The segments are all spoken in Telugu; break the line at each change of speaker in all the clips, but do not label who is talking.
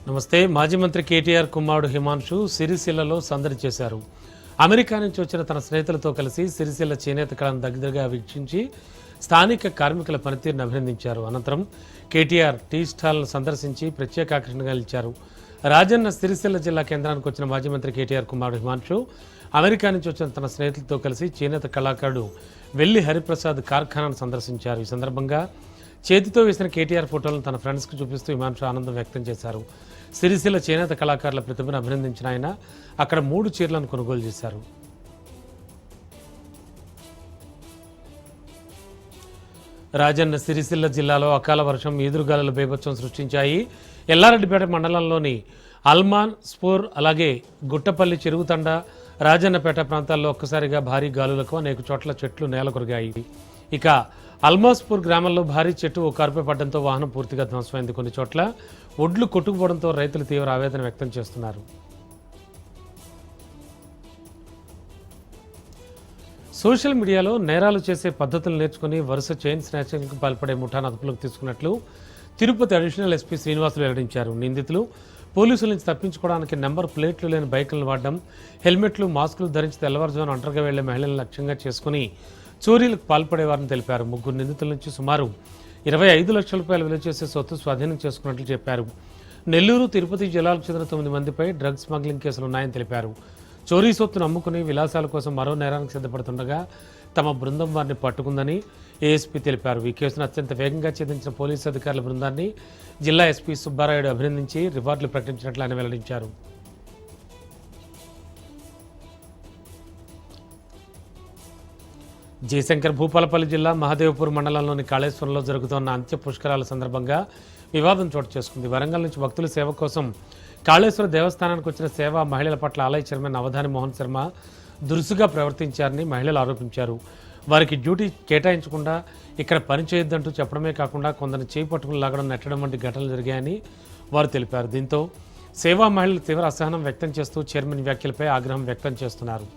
నమస్తే. మాజీ మంత్రి కేటీఆర్ కుమారుడు హిమాంశు సిరిసిల్లలో సందడి చేశారు. అమెరికా నుంచి వచ్చిన తన స్నేహితులతో కలిసి సిరిసిల్ల చేనేత కళను దగ్గరగా వీక్షించి స్థానిక కార్మికుల పనితీరును అభినందించారు. అనంతరం కేటీఆర్ టీ స్టాల్ను సందర్శించి ప్రత్యేక ఆకర్షణగా నిలిచారు. రాజన్న సిరిసిల్ల జిల్లా కేంద్రానికి వచ్చిన మాజీ మంత్రి కేటీఆర్ కుమారుడు హిమాంశు అమెరికా నుంచి వచ్చిన తన స్నేహితులతో కలిసి చేనేత కళాకారుడు వెల్లి హరిప్రసాద్ కార్ఖానాను సందర్శించారు. ఈ సందర్భంగా చేతితో వేసిన కేటీఆర్ ఫోటోలను తన ఫ్రెండ్స్కు చూపిస్తూ హిమాంశు ఆనందం వ్యక్తం చేశారు. సిరిసిల్ల చేనేత కళాకారుల ప్రతిభను అభినందించిన ఆయన అక్కడ 3 చీరలను కొనుగోలు చేశారు. రాజన్న సిరిసిల్ల జిల్లాలో అకాల వర్షం ఈదురుగాలుల బీభత్సం సృష్టించాయి. ఎల్లారెడ్డిపేట మండలంలోని అల్మాన్ స్పూర్ అలాగే గుట్టపల్లి చెరువుతండ రాజన్నపేట ప్రాంతాల్లో ఒక్కసారిగా భారీ గాలులకు అనేక చోట్ల చెట్లు నేలకొరిగాయి. ఇక అల్మాస్పూర్ గ్రామంలో భారీ చెట్టు ఓ కారుపై పడడంతో వాహనం పూర్తిగా ధ్వంసమైంది. కొన్ని చోట్ల ఒడ్లు కొట్టుకుపోవడంతో రైతులు తీవ్ర ఆవేదన వ్యక్తం చేస్తున్నారు. సోషల్ మీడియాలో నేరాలు చేసే పద్ధతులు నేర్చుకుని వరుస చైన్ స్నాచింగ్కు పాల్పడే ముఠాను అదుపులోకి తీసుకున్నట్లు తిరుపతి అడిషనల్ ఎస్పీ శ్రీనివాసులు వెల్లడించారు. నిందితులు పోలీసుల నుంచి తప్పించుకోవడానికి నెంబర్ ప్లేట్లు లేని బైకులను వాడడం, హెల్మెట్లు, మాస్కులు ధరించి తెల్లవారుజామున ఒంటరిగా వెళ్లే మహిళలను లక్ష్యంగా చేసుకుని చోరీలకు పాల్పడేవారని తెలిపారు. 3 నిందితుల నుంచి సుమారు 25 లక్షల రూపాయలు విలువ చేసే సొత్తు స్వాధీనం చేసుకున్నట్లు చెప్పారు. నెల్లూరు, తిరుపతి జిల్లాలకు చెందిన 9 మందిపై డ్రగ్స్ స్మగ్లింగ్ కేసులు ఉన్నాయని తెలిపారు. చోరీ సొత్తును అమ్ముకుని విలాసాల కోసం మరో నేరానికి సిద్ధపడుతుండగా తమ బృందం వారిని పట్టుకుందని ఏఎస్పీ తెలిపారు. ఈ కేసును అత్యంత వేగంగా ఛేదించిన పోలీసు అధికారుల బృందాన్ని జిల్లా ఎస్పీ సుబ్బారాయుడు అభినందించి రివార్డులు ప్రకటించినట్లు ఆయన వెల్లడించారు. జయశంకర్ భూపాలపల్లి జిల్లా మహదేవ్పూర్ మండలంలోని కాళేశ్వరంలో జరుగుతున్న అంత్య పుష్కరాల సందర్భంగా వివాదం చోటు చేసుకుంది. వరంగల్ నుంచి భక్తుల సేవ కోసం కాళేశ్వర దేవస్థానానికి వచ్చిన సేవా మహిళల పట్ల ఆలయ చైర్మన్ అవధాని మోహన్ శర్మ దురుసుగా ప్రవర్తించారని మహిళలు ఆరోపించారు. వారికి డ్యూటీ కేటాయించకుండా ఇక్కడ పని చేయొద్దంటూ చెప్పడమే కాకుండా కొందరిని చేయి పట్టుకుని లాగడం, నెట్టడం వంటి ఘటనలు జరిగాయని వారు తెలిపారు. దీంతో సేవా మహిళలు తీవ్ర అసహనం వ్యక్తం చేస్తూ చైర్మన్ వ్యాఖ్యలపై ఆగ్రహం వ్యక్తం చేస్తున్నారు.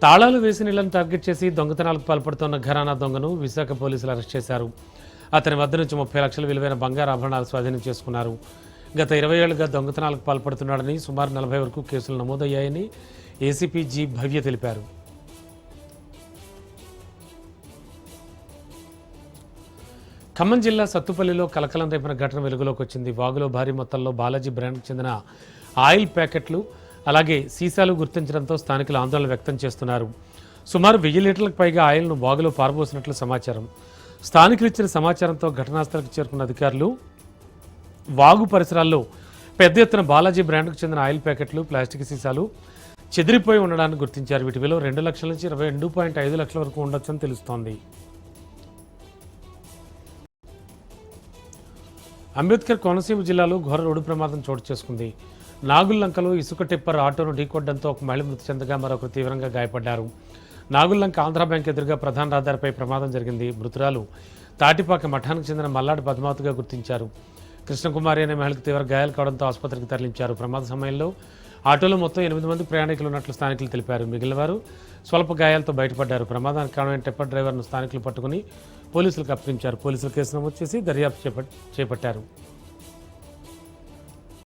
తాళాలు వేసి నీళ్లను టార్గెట్ చేసి దొంగతనాలకు పాల్పడుతున్న ఘరానా దొంగను విశాఖ పోలీసులు అరెస్ట్ చేశారు. అతని వద్ద నుంచి 30 లక్షల విలువైన బంగారు ఆభరణాలు స్వాధీనం చేసుకున్నారు. గత 20 ఏళ్లుగా దొంగతనాలకు పాల్పడుతున్నాడని, సుమారు 40 వరకు కేసులు నమోదయ్యాయని ఏసీపీ జి భవ్య తెలిపారు. ఖమ్మం జిల్లా సత్తుపల్లిలో కలకలం రేపిన ఘటన వెలుగులోకి వచ్చింది. వాగులో భారీ మొత్తంలో బాలాజీ బ్రాండ్కు చెందిన ఆయిల్ ప్యాకెట్లు అలాగే సీసాలు గుర్తించడంతో స్థానికులు ఆందోళన వ్యక్తం చేస్తున్నారు. సుమారు 1000 లీటర్లకు పైగా ఆయిల్ను వాగులో పారబోసినట్లు సమాచారం. స్థానికులు ఇచ్చిన సమాచారంతో ఘటనాస్థలికి చేరుకున్న అధికారులు వాగు పరిసరాల్లో పెద్ద ఎత్తున బాలాజీ బ్రాండ్కు చెందిన ఆయిల్ ప్యాకెట్లు, ప్లాస్టిక్ సీసాలు చెదిరిపోయి ఉండడాన్ని గుర్తించారు. వీటి విలువ 2 లక్షల నుంచి 22.5 లక్షల వరకు ఉండొచ్చని తెలుస్తోంది. అంబేద్కర్ కోనసీమ జిల్లాలో ఘోర రోడ్డు ప్రమాదం చోటు చేసుకుంది. నాగుల్లంకలో ఇసుక టిప్పర్ ఆటోను ఢీకొట్టడంతో ఒక మహిళ మృతి చెందగా మరొకరు తీవ్రంగా గాయపడ్డారు. నాగుల్లంక ఆంధ్ర బ్యాంక్ ఎదురుగా ప్రధాన రహదారిపై ప్రమాదం జరిగింది. మృతురాలు తాటిపాక మఠానికి చెందిన మల్లాడి పద్మావతిగా గుర్తించారు. కృష్ణకుమారి అనే మహిళకు తీవ్ర గాయాలు కావడంతో ఆసుపత్రికి తరలించారు. ప్రమాద సమయంలో ఆటోలో మొత్తం 8 మంది ప్రయాణికులు ఉన్నట్లు స్థానికులు తెలిపారు. మిగిలిన వారు స్వల్ప గాయాలతో బయటపడ్డారు. ప్రమాదానికి కారణమైన టిప్పర్ డ్రైవర్ను స్థానికులు పట్టుకుని పోలీసులకు అప్పగించారు. పోలీసులు కేసు నమోదు చేసి దర్యాప్తు చేపట్టారు.